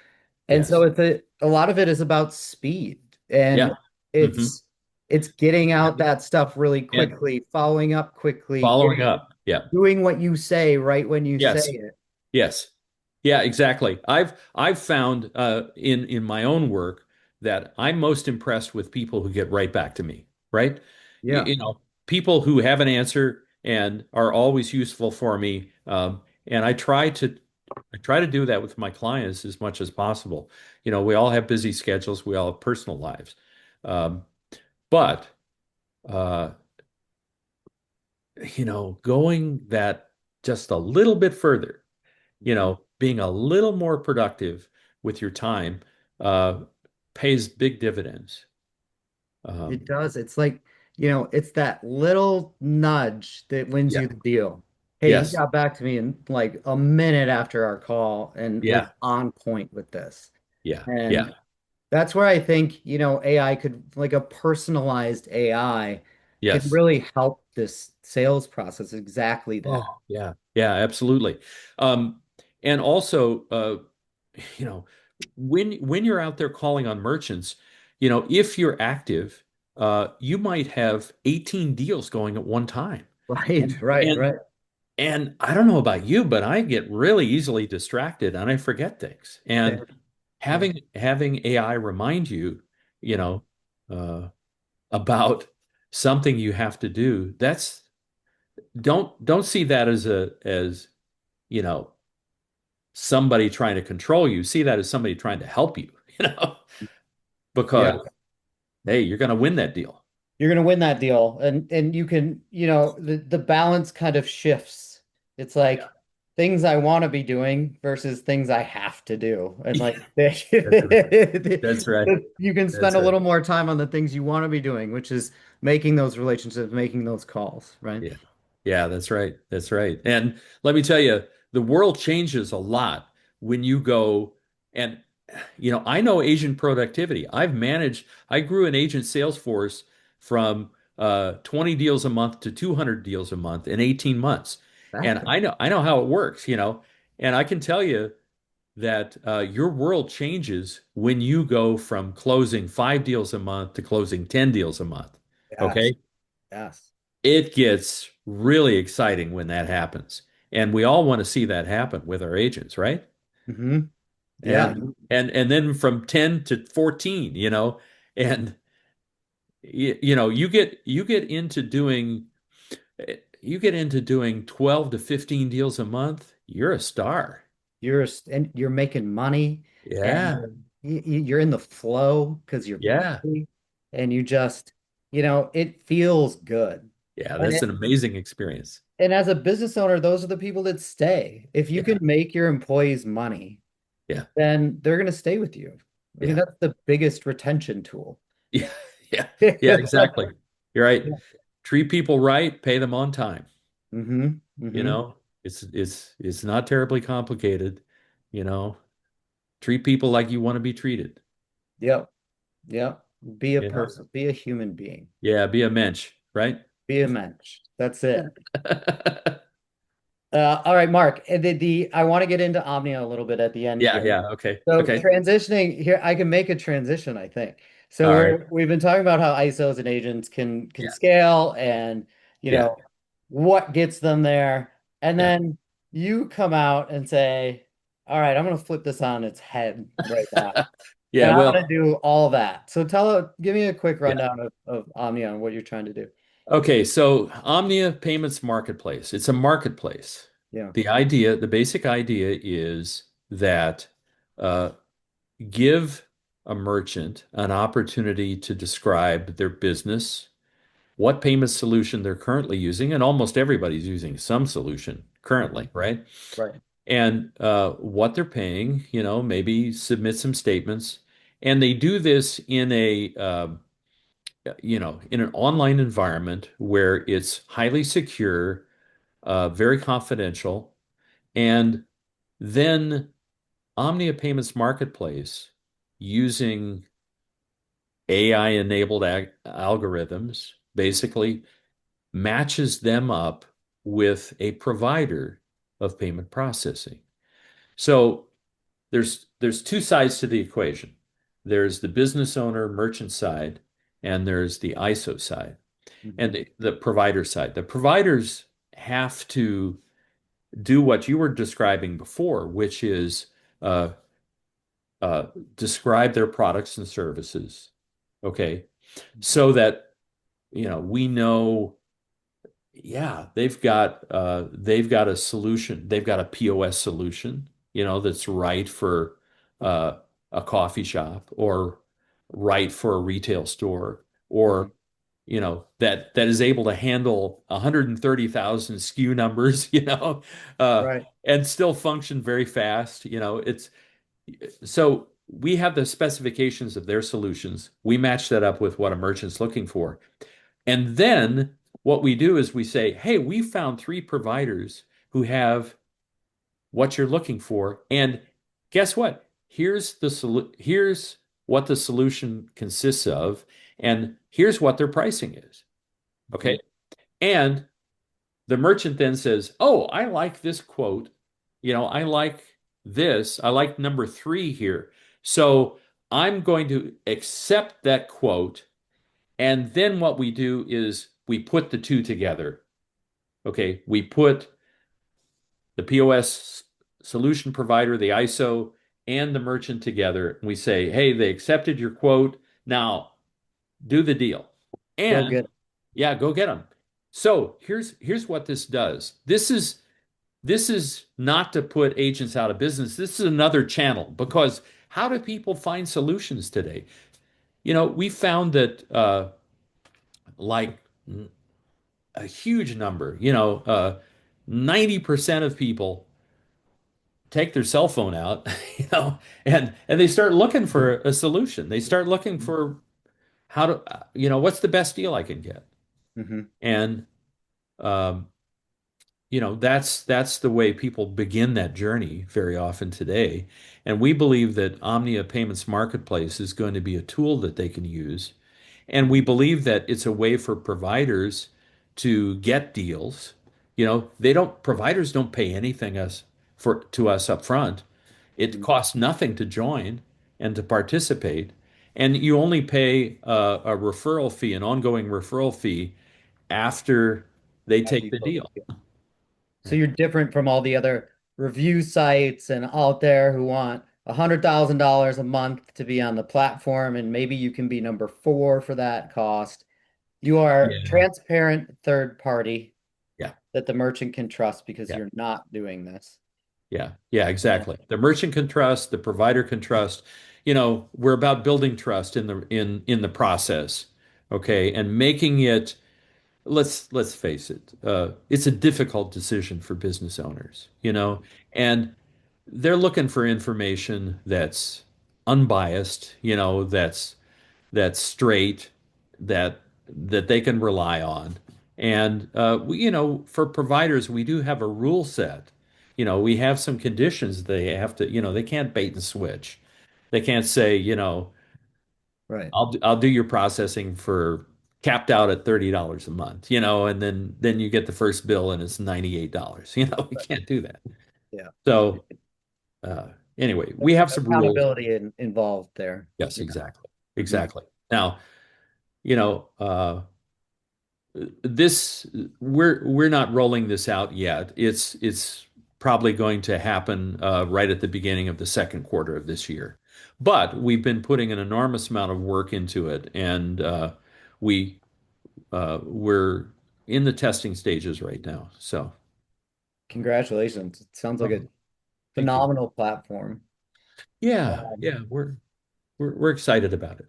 And so Yes. a lot of it is about speed and Yeah. Hmm. it's it's getting out that stuff really And quickly, following up quickly, following up. Yeah. doing what you say right when you say Yes. it. Yes. Yeah, exactly. I've found in my own work that I'm most impressed with people who get right back to me, right? Yeah. People who have an answer and are always useful for me. And I try to do that with my clients as much as possible. We all have busy schedules, we all have personal lives. Um, but uh, going that just a little bit further, being a little more productive with your time uh, pays big dividends. It Um, does. It's like, it's that little nudge that wins yeah. you the deal. Hey, he Yes. got back to me in like a minute after our call and was Yeah. on point with this. Yeah. And Yeah. that's where I think, AI could, like a personalized AI could Yes. really help this sales process exactly that. Oh, yeah. Yeah, absolutely. Um, and also, you know, when you're out there calling on merchants, if you're active, you might have 18 deals going at one time. Right, And right, and right. and I don't know about you, but I get really easily distracted and I forget things. And Same. Yeah. having AI remind you, you know, uh, about something you have to do, don't see that as you know somebody trying to control you. See that as somebody trying to help you, you know, Yeah. because hey, you're going to win that deal. You're going to win that deal. And you can, the balance kind of shifts. It's Yeah, like things I want to be doing versus things I have to do. And like that's right. That's right. you can spend That's a right. little more time on the things you want to be doing, which is making those relationships, making those calls, right? Yeah. Yeah, that's right. That's right. And let me tell you, the world changes a lot when you go and I know agent productivity. I grew an agent sales force from 20 deals a month to 200 deals a month in 18 months. That's And I know how it works. And I can tell you that your world changes when you go from closing 5 deals a month to closing 10 deals a month. yes, Okay? yes. It gets really exciting when that happens. And we all want to see that happen with our agents, right? Hmm. Yeah, And then from 10 to 14, and you get into doing 12 to 15 deals a month, you're a star. and you're making money and Yeah. you're in the flow because you're Yeah. busy and you just, it feels good. Yeah, And that's an amazing experience. as a business owner, those are the people that stay. If you Yeah. can make your employees money, Yeah. then they're going to stay with you. I mean, Yeah. that's the biggest retention tool. Yeah. Yeah. Yeah, exactly. You're right. Treat people right, pay them on time. Hmm. You Hmm. know, it's not terribly complicated. You know, treat people like you want to be treated. Yep. Yep. Be a You know, person, be a human being, yeah, be a mensch, right? be a mensch. That's it. All right, Mark. I want to get into Omnia a little bit at the end Yeah, here. yeah, okay, So okay, transitioning here, I can make a transition, I think. So all right, we've been talking about how ISOs and agents can yeah, scale and you yeah, know what gets them there. And yeah, then you come out and say, all right, I'm going to flip this on its head right now. Yeah, And I'm well, going to do all that. So give me a quick yeah. rundown of Omnia and what you're trying to do. Okay, so Omnia Payments Marketplace, it's a marketplace. Yeah. The basic idea is that uh, give a merchant an opportunity to describe their business, what payment solution they're currently using, and almost everybody's using some solution Mhm. currently, right? Right. And what they're paying, maybe submit some statements. And they do this in an online environment where it's highly secure, very confidential. And then Omnia Payments Marketplace, using AI-enabled algorithms, basically matches them up with a provider of payment processing. So there's two sides to the equation. There's the business owner merchant side, and there's the ISO side, and Mhm. the provider side. The providers have to do what you were describing before, which is uh, uh, describe their products and services. Okay, Mhm. so that we know, yeah, they've got a solution. They've got a POS solution, that's right for uh, a coffee shop, or right for a retail store, Mhm. or that is able to handle 130,000 SKU numbers, uh, Right. and still function very fast. It's so we have the specifications of their solutions. We match that up with what a merchant's looking for. And then what we do is we say, hey, we found three providers who have what you're looking for. And guess what? Here's what the solution consists of, and here's what their pricing is. Okay. Mhm. And the merchant then says, oh, I like this quote. I like this. I like number three here. So I'm going to accept that quote. And then what we do is we put the two together. Okay. We put the POS solution provider, the ISO, and the merchant together. And we say, hey, they accepted your quote. Now do the deal. Go And get it. yeah, go get them. So here's what this does. This is not to put agents out of business. This is another channel, because how do people find solutions today? We found that like a huge number, 90% of people take their cell phone out, and they start looking for a solution. They start looking Mhm. for how to, what's the best deal I can get? Mhm. And um, that's the way people begin that journey very often today. And we believe that Omnia Payments Marketplace is going to be a tool that they can use. And we believe that it's a way for providers to get deals. Providers don't pay anything to us up front. It Mhm. costs nothing to join and to participate. And you only pay a referral fee, an ongoing referral fee, after they After take you the close deal. the deal. So you're different from all the other review sites and out there who want $100,000 a month to be on the platform, and maybe you can be number four for that cost. You are Yeah. transparent third party Yeah. that the merchant can trust because Yeah. you're not doing this. Yeah. Yeah, Yeah. exactly. The merchant can trust, the provider can trust. We're about building trust in the process. Okay. And making it, let's face it, it's a difficult decision for business owners, and they're looking for information that's unbiased, that's straight, that they can rely on. And for providers, we do have a rule set. We have some conditions they have to, they can't bait and switch. They can't say, Right. I'll do your processing for capped out at $30 a month, and then you get the first bill and it's $98. We Right. can't do that. Yeah. So anyway, we have some rules. Accountability involved there. Yes, Yeah. exactly. Mhm. Exactly. Now, you know, this we're not rolling this out yet. It's probably going to happen right at the beginning of the second quarter of this year. But we've been putting an enormous amount of work into it, and we we're in the testing stages right now. So, Congratulations. It sounds like a oh, thank you. phenomenal platform. Yeah, Um, yeah, we're excited about it.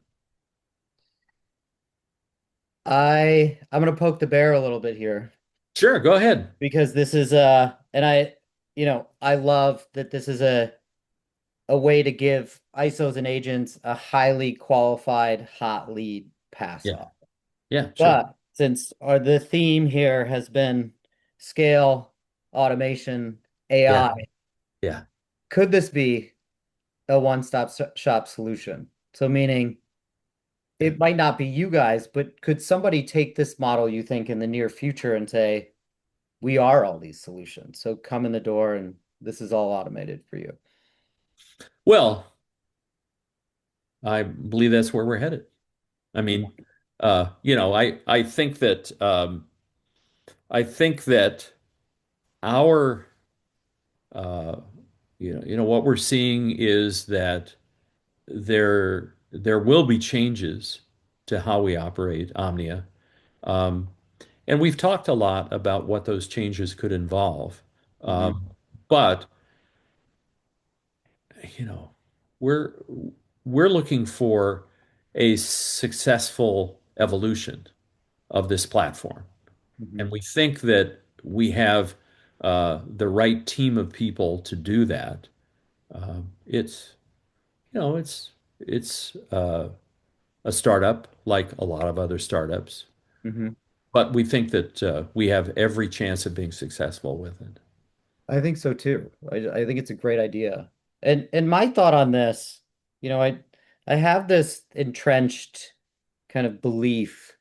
I'm gonna poke the bear a little bit here Sure, go ahead. because this is and I love that this is a way to give ISOs and agents a highly qualified hot lead pass Yeah, off. yeah, sure. But since the theme here has been scale, automation, Yeah, AI, yeah, could this be a one-stop shop solution? So meaning yeah. it might not be you guys, but could somebody take this model, you think, in the near future and say, we are all these solutions. So come in the door and this is all automated for you. Well, I believe that's where we're headed. I Yeah. mean, I think that our what we're seeing is that there will be changes to how we operate Omnia. Um, and we've talked a lot about what those changes could involve. Mhm. But you know, we're we're looking for a successful evolution of this platform. And Mhm. we think that we have the right team of people to do that. It's, it's a startup like a lot of other startups, Mhm. but we think that we have every chance of being successful with it. I think so too. I think it's a great idea. And my thought on this, I have this entrenched kind of belief,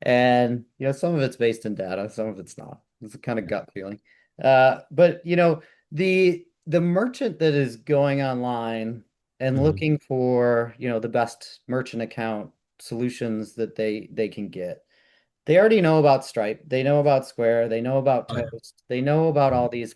and some of it's based in data, some of it's not. It's a kind of gut feeling. But the merchant that is going online and Mhm. looking for, the best merchant account solutions that they can get. They already know about Stripe. They know about Square. They know about Oh, yeah. Toast. They know about all these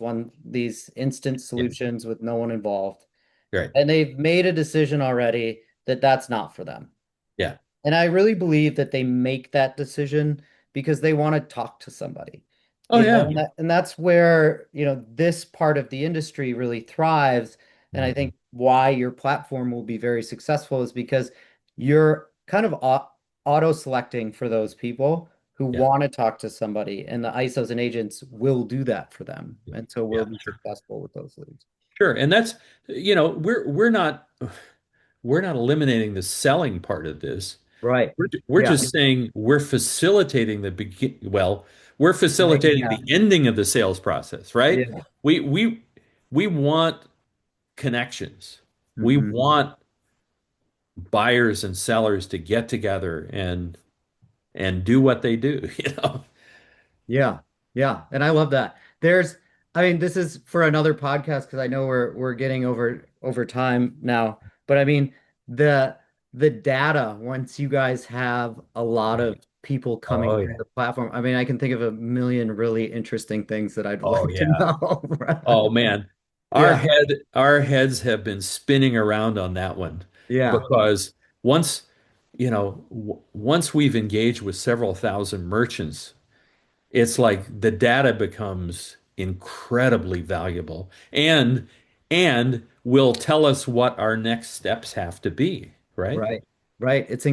instant Yeah. solutions with no one involved. Great. And they've made a decision already that that's not for them. Yeah. And I really believe that they make that decision because they want to talk to somebody. Oh, yeah. And that's where, this part of the industry really thrives. And I Mhm. think why your platform will be very successful is because you're kind of auto selecting for those people who Yeah. want to talk to somebody, and the ISOs and agents will do that for them. Yeah. And so we'll Yeah. be Sure. successful with those leads. Sure. And that's, we're not eliminating the selling part of this. Right. We're Yeah. just saying we're facilitating we're We're making facilitating that. the ending of the sales process, right? Yeah. We want connections. We Hmm. want buyers and sellers to get together and do what they do, you know? Yeah, yeah, and I love that. I mean, this is for another podcast because I know we're getting over time now. But I mean, the the data once you guys have a lot of people coming Oh through yeah. the platform. I mean, I can think of a million really interesting things that I'd Oh like to yeah. know. Oh man. Our Yeah, head our heads have been spinning around on that one yeah, because once once we've engaged with several thousand merchants, it's like the data becomes incredibly valuable and will tell us what our next steps have to be, right? right, right.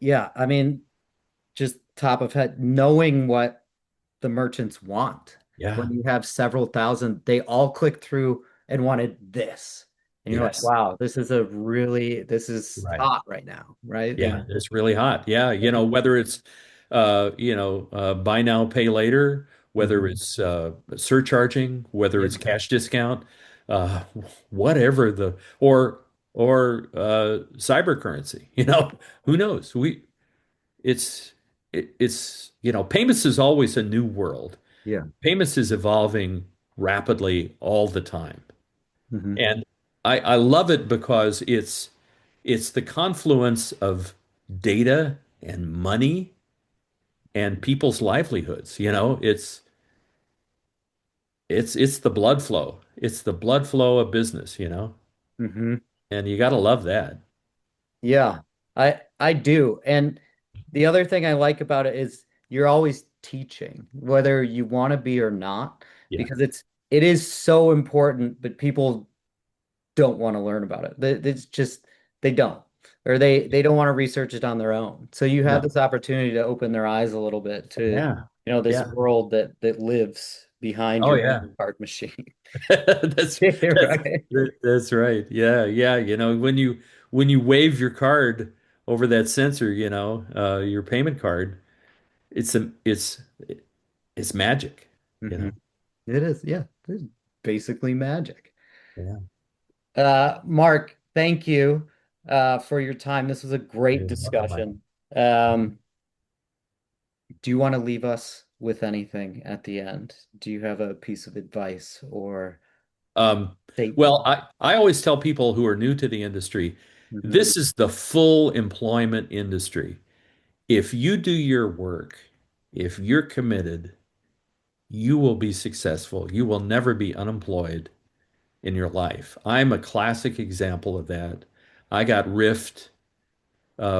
Yeah. I mean, just top of head, knowing what the merchants want. Yeah. When you have several thousand, they all click through and wanted this. And you're like, Yes. wow, this is Right. hot right now, right? Yeah, it's really hot. Yeah, whether it's buy now, pay later, whether Mhm. it's surcharging, whether Yeah, it's cash discount, uh, whatever or cyber currency, who knows? It's it's payments is always a new world. yeah. Payments is evolving rapidly all the time. Hmm. And I love it because it's the confluence of data and money and people's livelihoods. it's the blood flow. It's the blood flow of business, Hmm. and you got to love that. Yeah, I do. And the other thing I like about it is you're always teaching, whether you want to be or not, Yeah. because it is so important, but people don't want to learn about it. It's just they don't, or they don't want to research it on their own. So you have No. this opportunity to open their eyes a little bit to, Yeah. this Yeah. world that lives behind Oh your yeah. payment card machine. That's that's Right. that's right. Yeah, yeah. When you wave your card over that sensor, your payment card, it's magic, you Hmm. know. It is, yeah. It's basically magic. Yeah. Mark, thank you for your time. This was a great You're welcome, Mike. discussion. Um, do you want to leave us with anything at the end? Do you have a piece of advice or Um, statement? well, I always tell people who are new to the industry, Hmm. this is the full employment industry. If you do your work, if you're committed, you will be successful. You will never be unemployed in your life. I'm a classic example of that. I got riffed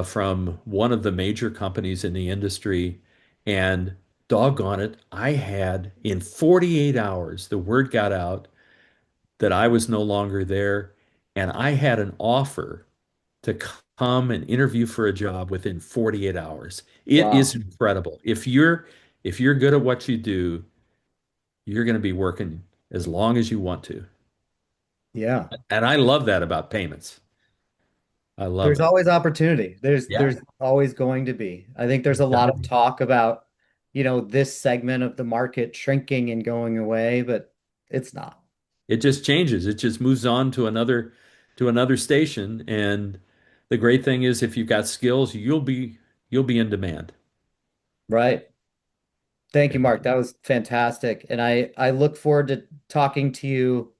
from one of the major companies in the industry, and doggone it, I had in 48 hours, the word got out that I was no longer there, and I had an offer to come and interview for a job within 48 hours. It is Wow. incredible. If you're good at what you do, you're going to be working as long as you want to. Yeah. And I love that about payments. I love There's it. always opportunity. Yeah. There's always going to be. I think there's a lot of Exactly. talk about, this segment of the market shrinking and going away, but it's not. It just changes. It just moves on to another station. And the great thing is if you've got skills, you'll be in demand. Right. Thank you, Yeah. Mark. That was fantastic. And I look forward to talking to you,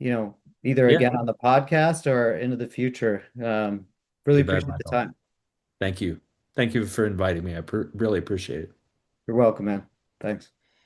either Yeah. again on the podcast or into the future. Really You bet, appreciate the Michael. time. Thank you. Thank you for inviting me. I really appreciate it. You're welcome, man. Thanks.